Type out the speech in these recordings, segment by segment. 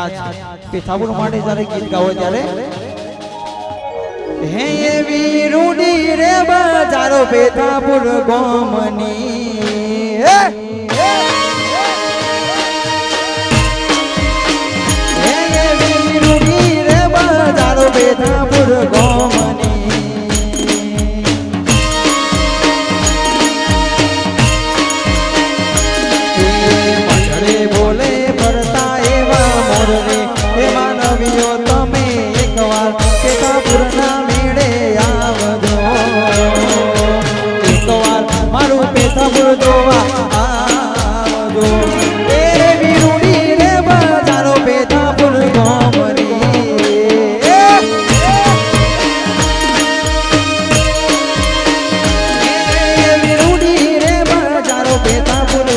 આજ પીઠાપુર માટે જ્યારે ગીત ગાવો ત્યારે હે એવી રૂડી રે બજારો પીઠાપુર ગોમની હે એવી રૂડી રે બજારો પીઠાપુર ગોમની તમે એકવાર પેથાપુરના મેળે આવજો એકવાર મારું પેથાપુર જોવા આવજો એવી રૂડી રે બજારો પેથાપુર ગોમની એવી રૂડી રે બજારો પેથાપુર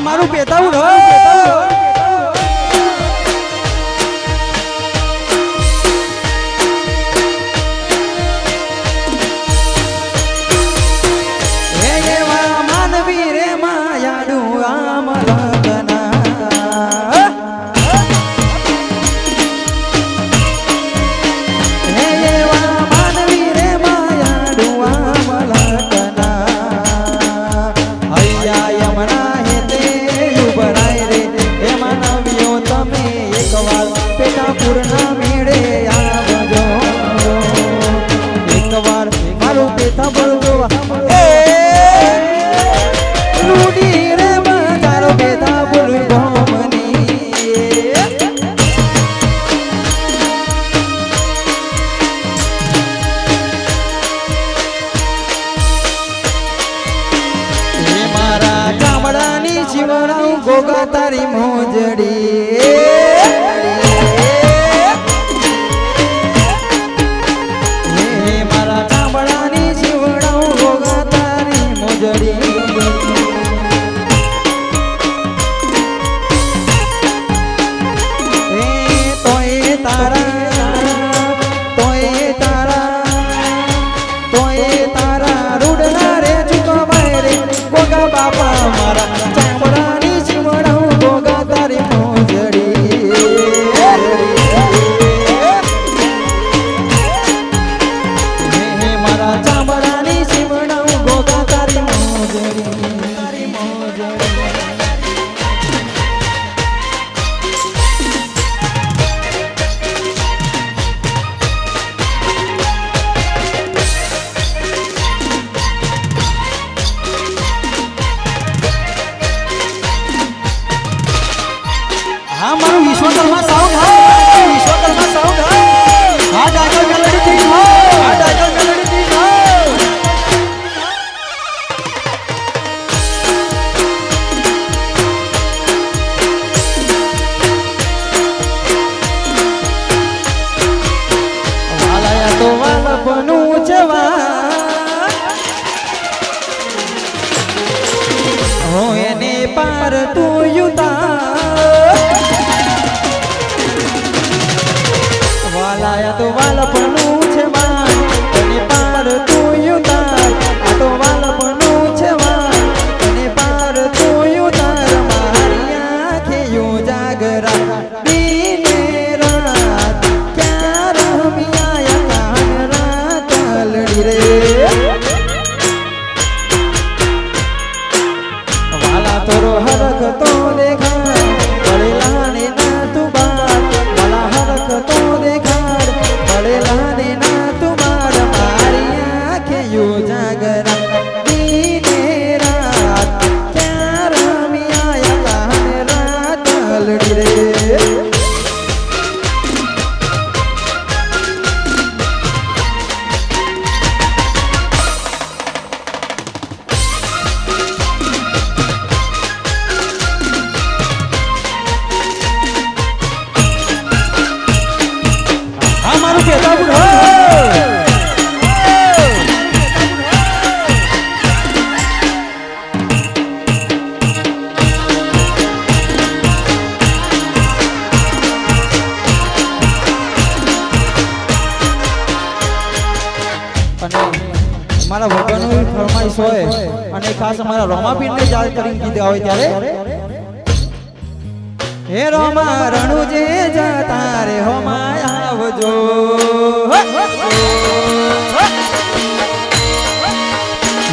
મારું પેતાઉડ માનવી રે માયાડું આમ લગના માનવી રે માયાડું આમ લગના હૈયા યમના પેથાપુરના મેળે આવજો એકવાર મારું પેથાપુર જોવા એ રૂડી રે બજારો પેથાપુર ગોમની મારા ગામડાની જીવડાઉં ગોગા તારી મોજડી બાપા મારા ચામડાની જીવડાઉં ગોગા તારી મોજડી મારા ચામડાની જીવડાઉં ગોગા તારી મોજડી તારી મોજડી મારું વિશ્વકર્મા સાઉન્ડ હા વિશ્વકર્મા સાઉન્ડ હા ડાયગલ મેલોડી થી હા ડાયગલ મેલોડી થી વાલાયા તો વાલપનું જવા હો એને પાર તું યુતા વાલાયા તો વાલપનું છે વાન તને પાર તું યુતાર આ તો વાલપનું છે વાન તને પાર તું યુતાર મારી આંખે યુ જાગરા દિને રાત ક્યાં રમ્યા કાન રાત લડી રે વાલા તોરો હરખ તો દેખા પડેલા ને ના તું બાર વાલા હરખ તો દેખા પડેલા ને ના તુમાર મારી આંખે યુ જાગરા દિને રાત ક્યાં રમ્યા કાન રાત લડી રે ફરમાઈશ હોય અને ખાસ અમારા રોમાપીરને યાદ કરીને કીધા હોય ત્યારે હે રોમા રણુજે જતા રે હોમા આવજો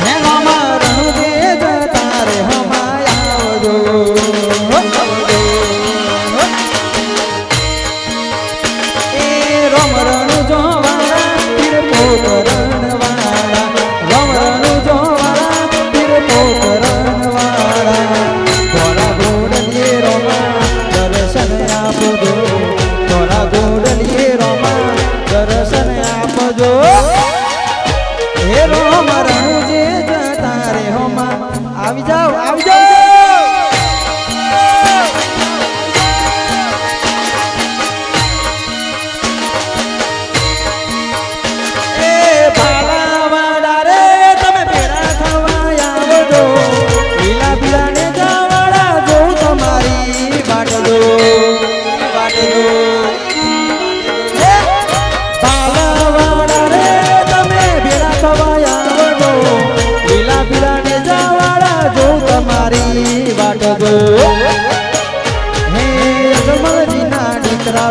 હે રોમા રણુજે જતા રે હોમા આવજો એ રોમ રણુજો વાળા પીર પોકરણ વાળા રોમ રણુજો વાળા પીર પોકરણ વાળા થોડા ગોડલીએ રોમા દર્શન આપજો થોડા ગોડલીએ રોમા દર્શન આપજો હે રોમ રણુજે જતા રે હોમા આવી જાઓ આવી જાઓ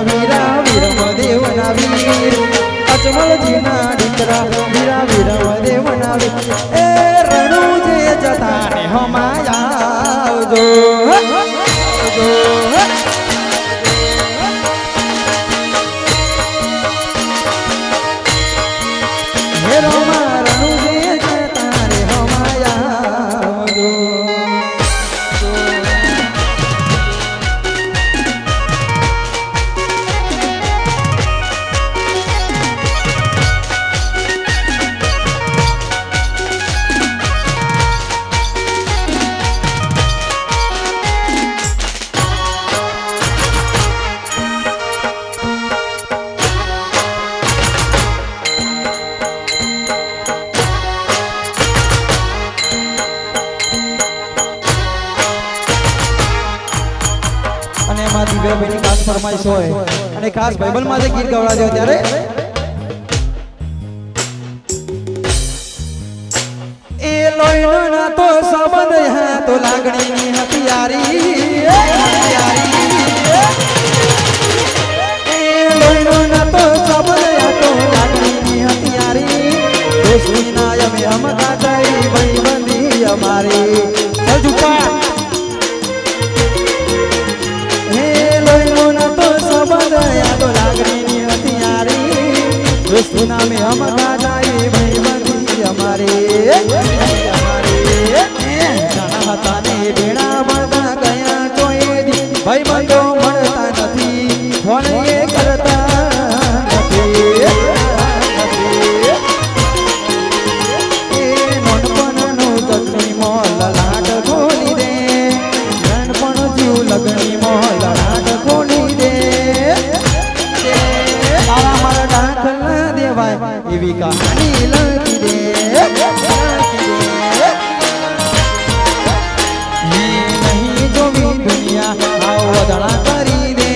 વીરા વીરમ દેવના વીર અજમલજીના દીકરા વીરા વીરમ દેવના વીર એ રણુજે જતા ને હમાયા આવજો આવજો હે રોમા રણુજે જતા રે હમાયા આવજો દિવ્યાભાઈની ખાસ ફરમાઈશ હોય અને ખાસ બાઇબલમાં જે ગીત ગવડાવ્યો ત્યારે એ લોહીનો ના તો સંબંધ હા તો લાગણીની હથિયારી એ લોહીનો ના તો સંબંધ હા તો લાગણીની હથિયારી દોસ્તી ના અમે હમતા જાય ભાઈબંધી અમારી હજુપા નામે हम गाजाई भाईबंधी हमारे जाना હતા ને બેડા મળતા ગયા કોઈ દી ભાઈબંધો મળતા નથી ફોન એ કરતા નથી એ નોનપણનું જગની મોલ લાટ ખોલી દે નાનપણ જીવ લગની મોલ લાટ ખોલી દે તારા મારા દાખલા દેવાય એવી કહાની લખી દે નહીં જોવી દુનિયા આવો વધણા કરી દે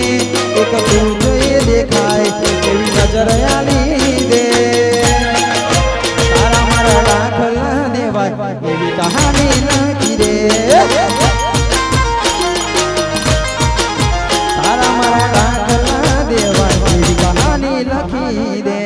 એક તું જોઈએ દેખાય એવી નજર આલી દે તારા મારા દાખલા દેવાય એવી કહાની લખી દે તારા મારા દાખલા દેવાય એવી કહાની લખી દે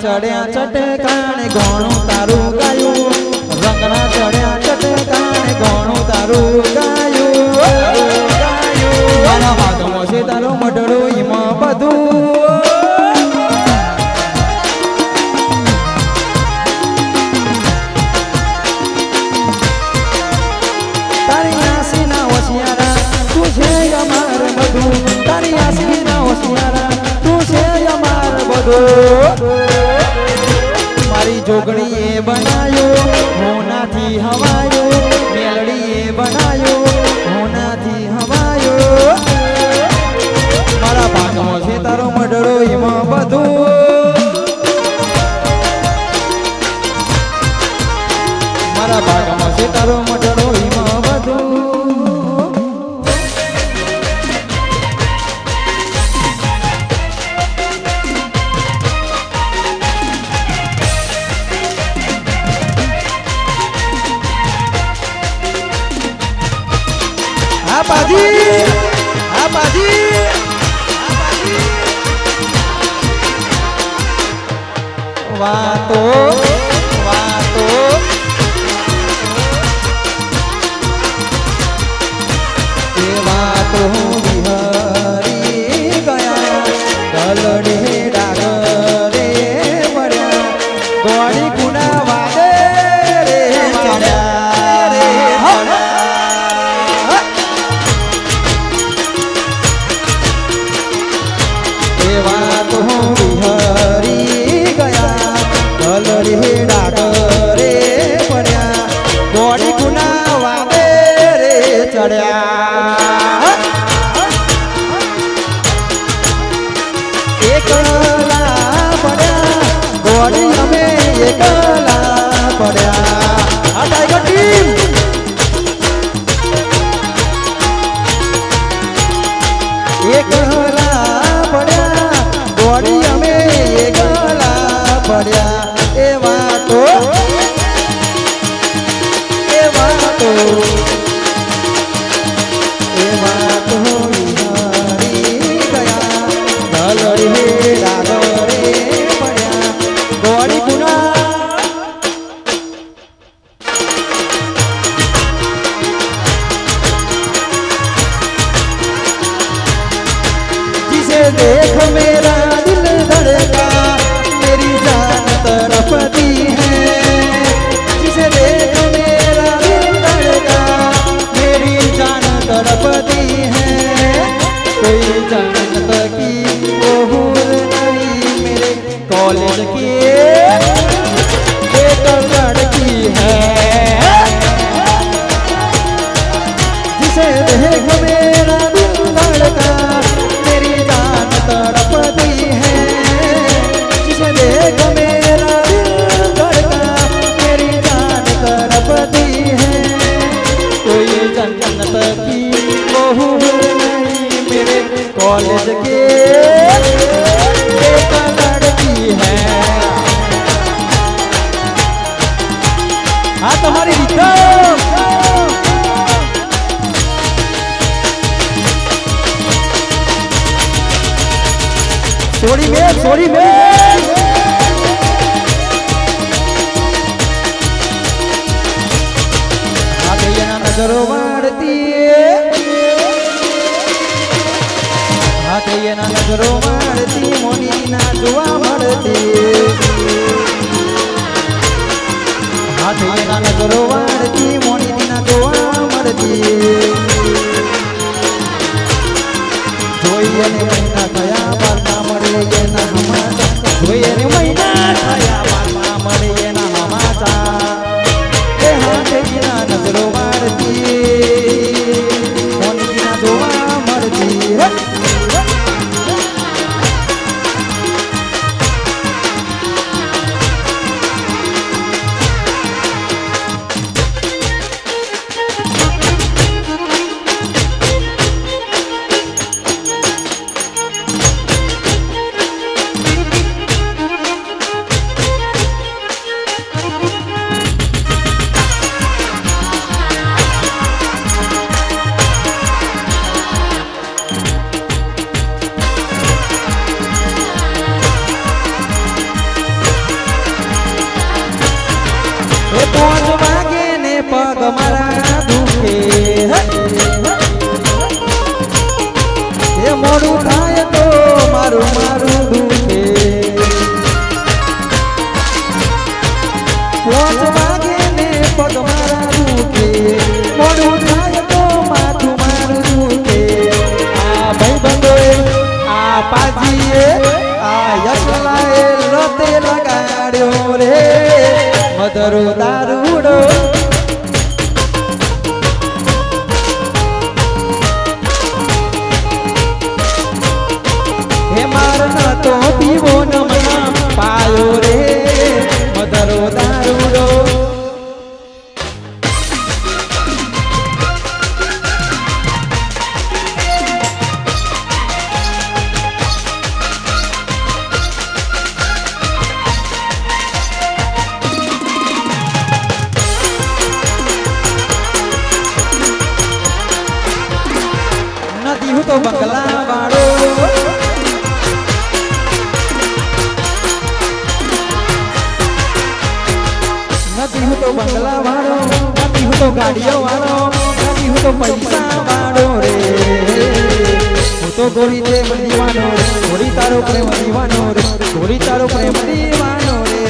ચડ્યા ચટકાણે ઘણું તારું ગાયું રંગના ચડ્યા ચટકાણે ઘણું તારું ગાયું મારા ભાગમાં છે તારો મઢડો એમાં બધું તારી આસીના હોશિયારા તું છે અમાર બધું તારી આસીના હોશિયારા તું છે અમાર બધું જોગણીએ બનાયો હોનાથી હવાયો મેલડીએ બનાયો હોનાથી હવાયો મારા ભાગમાં છે તારો મડળો એમાં બધું મારા ભાગમાં છે તારો મડળો એમાં બધું વાતો વાતો એ વાતો વિહરી ગયા ગલડે ડાગરે મળ્યા ગોળી ગુના વાદે રે ચડ્યા રે એ વાતો વિહરી ગયા ગલડે ડાગરે પડ્યા ગોળી ગુના વાદે રે ચડ્યા એકલા પડ્યા ગોળી અમે એકલા પડ્યા આ ટાઈગર ટીમ એકલા પડ્યા ગોળી અમે એકલા પડ્યા એ વાતો એ વાતો એ વાતો વિહારી ગયા ગલડે ડાગરે પડ્યા ગોળી ગુના जिसे देख मेरा दिल धड़का मेरी जान तड़पती है जिसे देख मेरा दिल धड़का मेरी जान तड़पती है कोई जन्नत की वो हूर नहीं मेरे कॉलेज की एक लड़की है जिसे देख मेरा दिल धड़का मेरी जान तड़पती है जिसे देख मेरा दिल धड़का मेरी जान तड़पती है कोई जन्नत की बहू नहीं मेरे कॉलेज के एक लड़की है हाँ तुम्हारी सोरी में आगे नजरो मारती आगे नजरो मारती मोनी ना जोवा मरती आगे नजरो मारती मोनी ना जोवा मरती જોઈએ ને મહિના થયા બારના મળે એના હમાચા જોઈએ ને મહિના થયા બારના મળે એના હમાચા એ હાથે ગીના નજરો મારતી મોની ગીના જોવા મળતી પગ મારા દુખે એ મોડું થાય તો મારું મારું દુખે 5 વાગે ને પગ મારા દુખે મોડું થાય તો માથું મારું દુખે આ ભાઈબંધોએ આ પાજીએ આ યશલાએ લતે લગાડ્યો રે મધરો દારૂડો હે માર ન તો પીવો ન મના પાયો રે મધરો દારૂડો નથી તો બંગલા વાળો નથી હું તો બંગલા વાળો નથી હું તો ગાડીઓ વાળો નથી હું તો પૈસા વાળો રે હું તો ગોરી પ્રેમ દીવાનો રે ગોરી તારો પ્રેમ દીવાનો રે ગોરી તારો પ્રેમ દીવાનો રે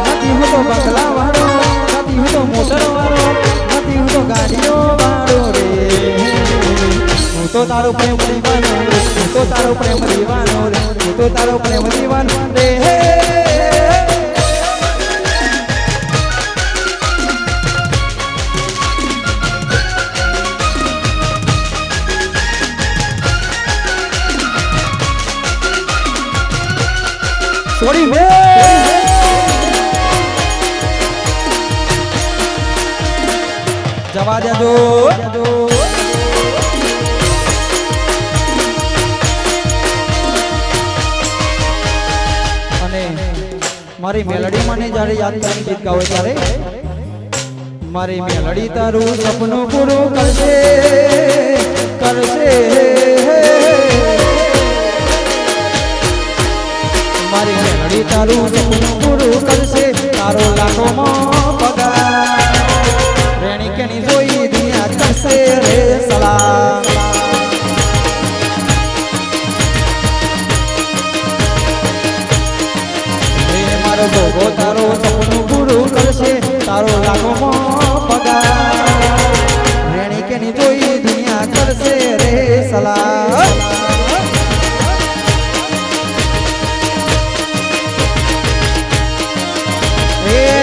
નથી હું તો બંગલા વાળો નથી હું તો મોટર વાળો નથી હું તો ગાડીઓ વાળો રે હું તો તારો પ્રેમ દીવાનો રે હું તો તારો પ્રેમ દીવાનો રે હું તો તારો પ્રેમ દીવાનો રે સોરી વે જવા દેજો અને મારી મેલડી મને જ્યારે યાદ કરીને ગીત ગાવે ત્યારે મારી મેલડી તારું સપનું પૂરું કરશે કરશે મારી મેલડી તારું સપનું પૂરું કરશે તારો લાખોમાં પગાર રેણી કેની જોઈ દુનિયા કરશે રે સલામ મારો ભોગો તારો સપનું પૂરું કરશે તારો લાખોમાં પગાર રેણી કેની જોઈ દુનિયા કરશે રે સલામ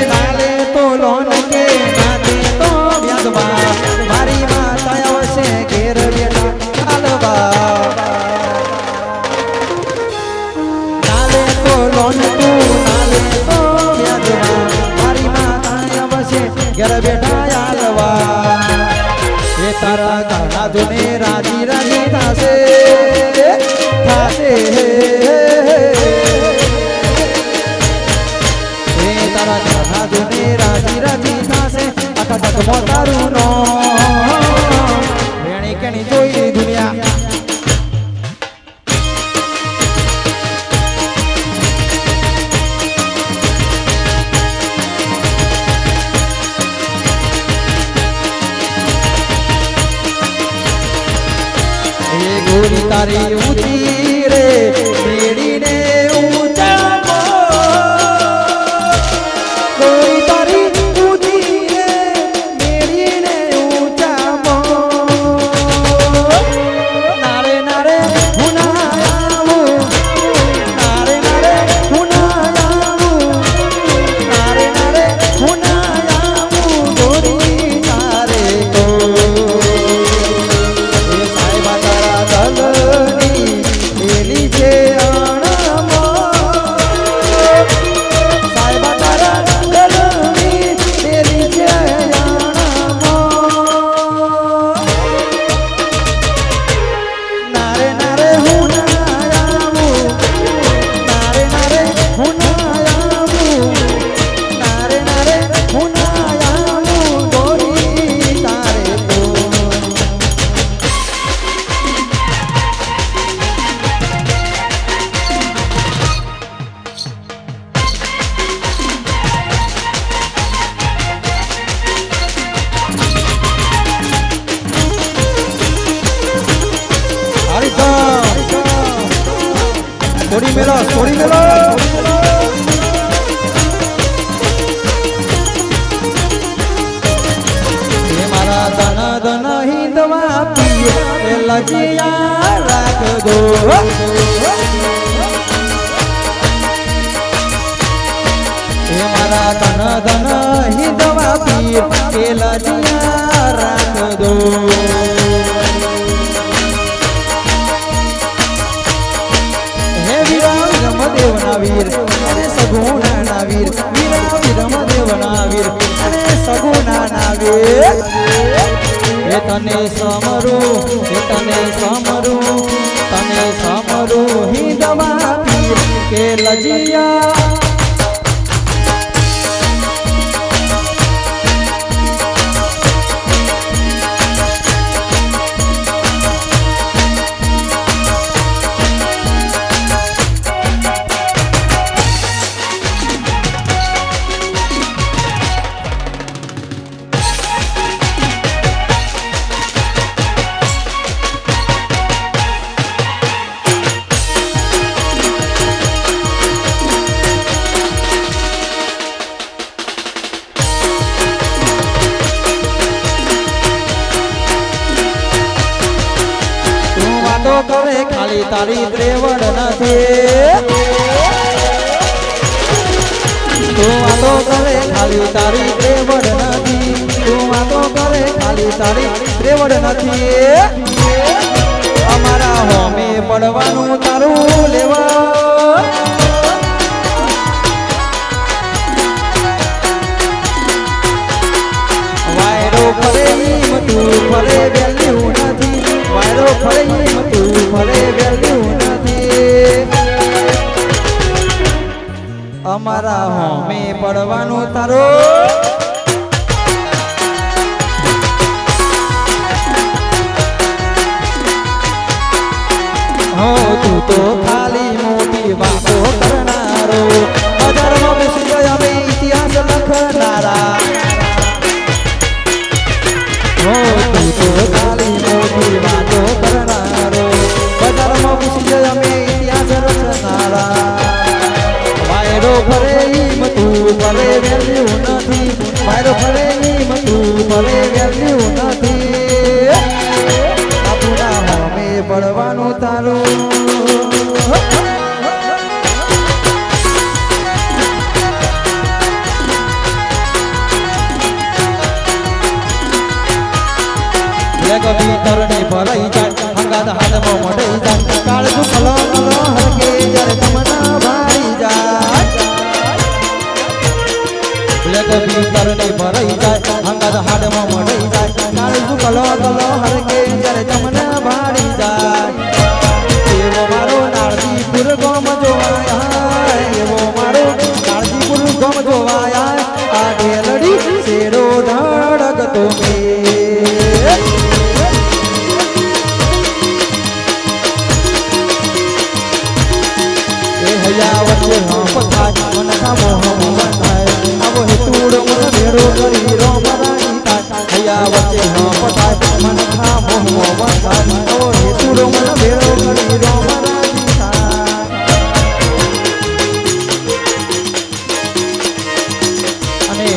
નાલે તો લોન કે નાલે તો વ્યાજમાં મારી માતા આવશે ઘેર બેટા ચાલવા નાલે તો લોન તું નાલે તો વ્યાજમાં મારી માતા આવશે ઘેર બેટા ચાલવા એ તારા ઘરના જોને રાજી રાજી થાશે થાશે તારા ઘરના જોને રાજી રાજી થાશે આખા જગમાં તારું નો રેણી કેણી જોઈ દુનિયા એ ગોરી તારી ઊંચી રે મેળીને ઊંચા छोड़ी मेला ये मारा दाना दाना ही दवा पिए लगिया रख दो ये मारा મારા તન ધન હિંદવા પીર કેલા દિયા રાખ દો હે વીરા વિરમદેવના વીર અને સગુણાના વીર વીરા વિરમદેવના વીર અને સગુણાના વીર એ તને સમરું તને સમરું હિંદવા પીર કે લજિયા કરે ખાલી તારી ત્રેવડ નથી તું વાતો કરે ખાલી તારી ત્રેવડ નથી તું વાતો કરે ખાલી તારી ત્રેવડ નથી અમારા હોમે પડવાનું તારું લેવા વાયરો ફરે તું ફરે વેલ્યુ નથી વાયરો ફરે તું ફરે વેલ્યુ નથી અમારા હોમે પડવાનું તારો હો તું તો ખાલી મોટી વાતો કરનારો બજારમાં બેસી ગયા બે ઇતિહાસ લખનારા હો તું તો ખાલી મોટી વાતો કરનારો બજારમાં બેસી ગયા બે ઇતિહાસ રચનારા વાયરો ફરે તું ફરે વેલ્યુ નથી વાયરો ફરે તું ફરે વેલ્યુ નથી આપણા હોમે પડવાનું તારું તરણી ભરાઈ જાય હંગાત હાથમાં મઢાઈ જાય કાળજું કલો કલો હરકે જ્યારે તમના ભાઈ જાય તરણી ભરાઈ જાય હંગાત હાથમાં મઢાઈ જાય કાળજું કલો કલો હરકે જ્યારે તમના ભાઈ જાય એવો મારો નાળજીપુર ગોમ જોવાયા એવો મારો નાળજીપુર ગોમ જોવાયા આ ઢેલડી શેરો ધડકતો મેં વચ્ચે પથાય મન ખામો હમ થાય આવો હેતુડ મન ભેરો કરી રો મરાઈ થાય હૈયા વચ્ચે પથાય મન ખામો હમ થાય આવો હેતુડ મન ભેરો કરી રો મરાઈ થાય અને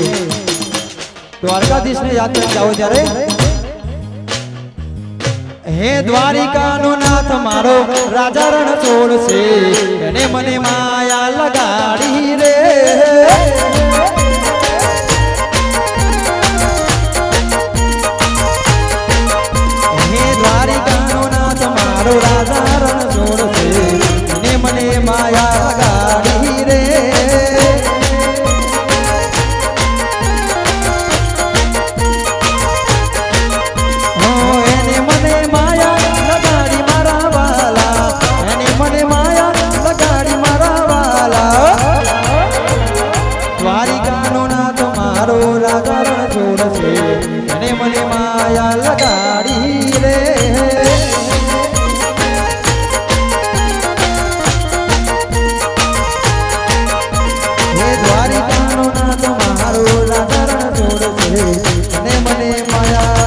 દ્વારકાધીશને યાદ કરી જાઓ ત્યારે હે દ્વારિકાનો નાથ મારો રાજા રણ છોડશે એને મને માયા લગાડી રે હે દ્વારિકાનો નાથ મારો રાજા રણ છોડશે એને મને માયા લગાડી રે મને માયા લગાડી રે હે દ્વારિકાનો નાથ મારો રાજા છોડશે અને મને માયા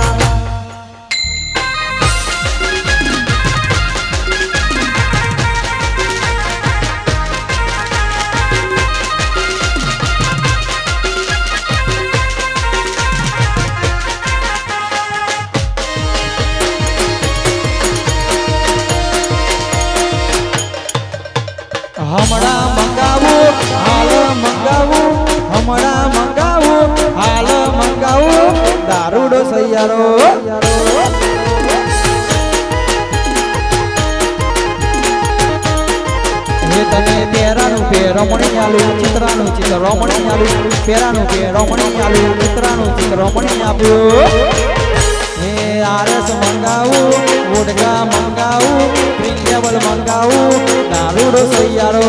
હમણાં મંગાવું હાલ મંગાવું હમણાં મંગાવું હાલ મંગાવું દારૂડો સૈયારો તને પેરાનું પેરમણી આલું ચિત્રાનું ચિત્ર રમણી આલું પેરાનું પેરમણી આલું ચિત્રાનું ચિત્ર રમણી આપ્યું હે આરસ મંગાવું વોડકા મંગાવું ગ્રીન લેવલ મંગાવું દારૂડો સૈયારો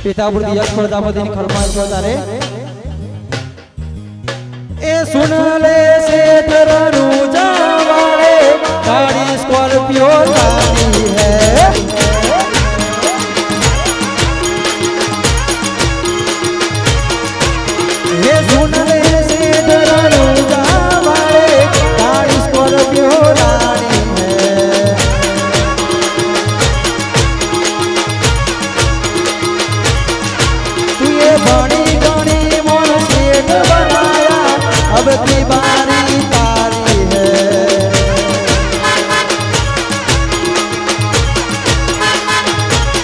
पितापुर यश प्रजापति ने खरमाश करता रे ए सुन ले सेठ रनुजा वाले गाड़ी स्कॉर्पियो लानी है ये सुन ले सेठ रनुजा वाले गाड़ी स्कॉर्पियो लानी बड़ी गणी मोर सेठ बनाया अब की बारी तारी है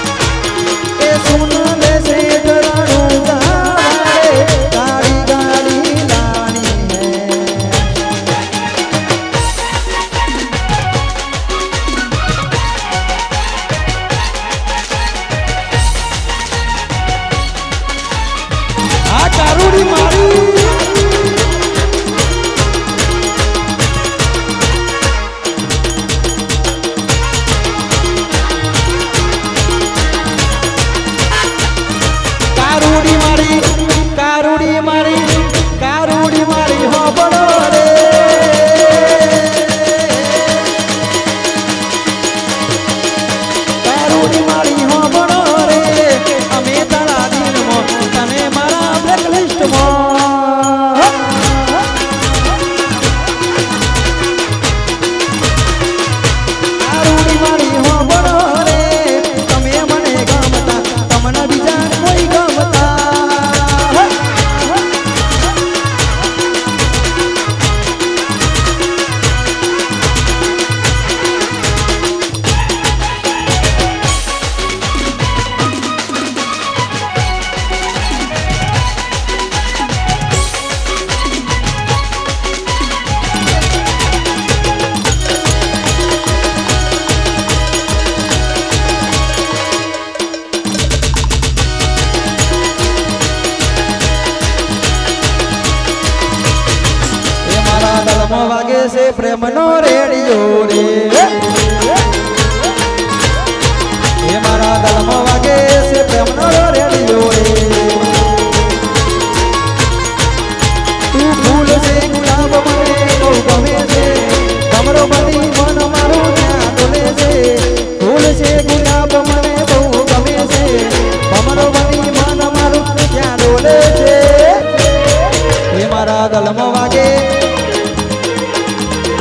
ए सुन ले सेठ रनुजा वाले गाड़ी गाड़ी लानी है कारूड़ी मारी कारूड़ी मारी कारूड़ी मारी कारूड़ी मारी हो बड़ो रे कारूड़ी मारी हो बड़ो रे अमे तड़ा दिन मो तने मारा ब्लैकलिस्ट मो कारूड़ी मारी हो बड़ो रे तमे मने गमता तमने बीजा कोई गमता वागे से प्रेम नो रेडियो रे ये मारा दलम वागे से प्रेम नो रेडियो रे तू फूल से गुलाब मने को गमे से हमरो बनी मन मारो न्या डोले से फूल से गुलाब मने को गमे से हमरो बनी मन मारो न्या डोले से ये मारा दलम वागे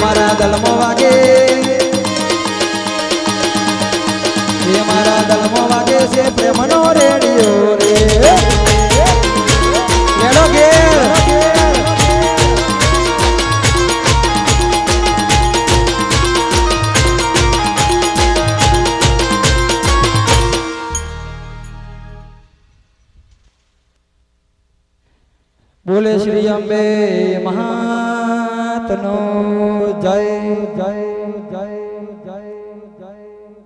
मारा दलमो वागे ये मारा दलमो वागे से प्रेमनो रेडियो रे लेडो गेर बोले श्री अम्बे महात्नो जय जय जय।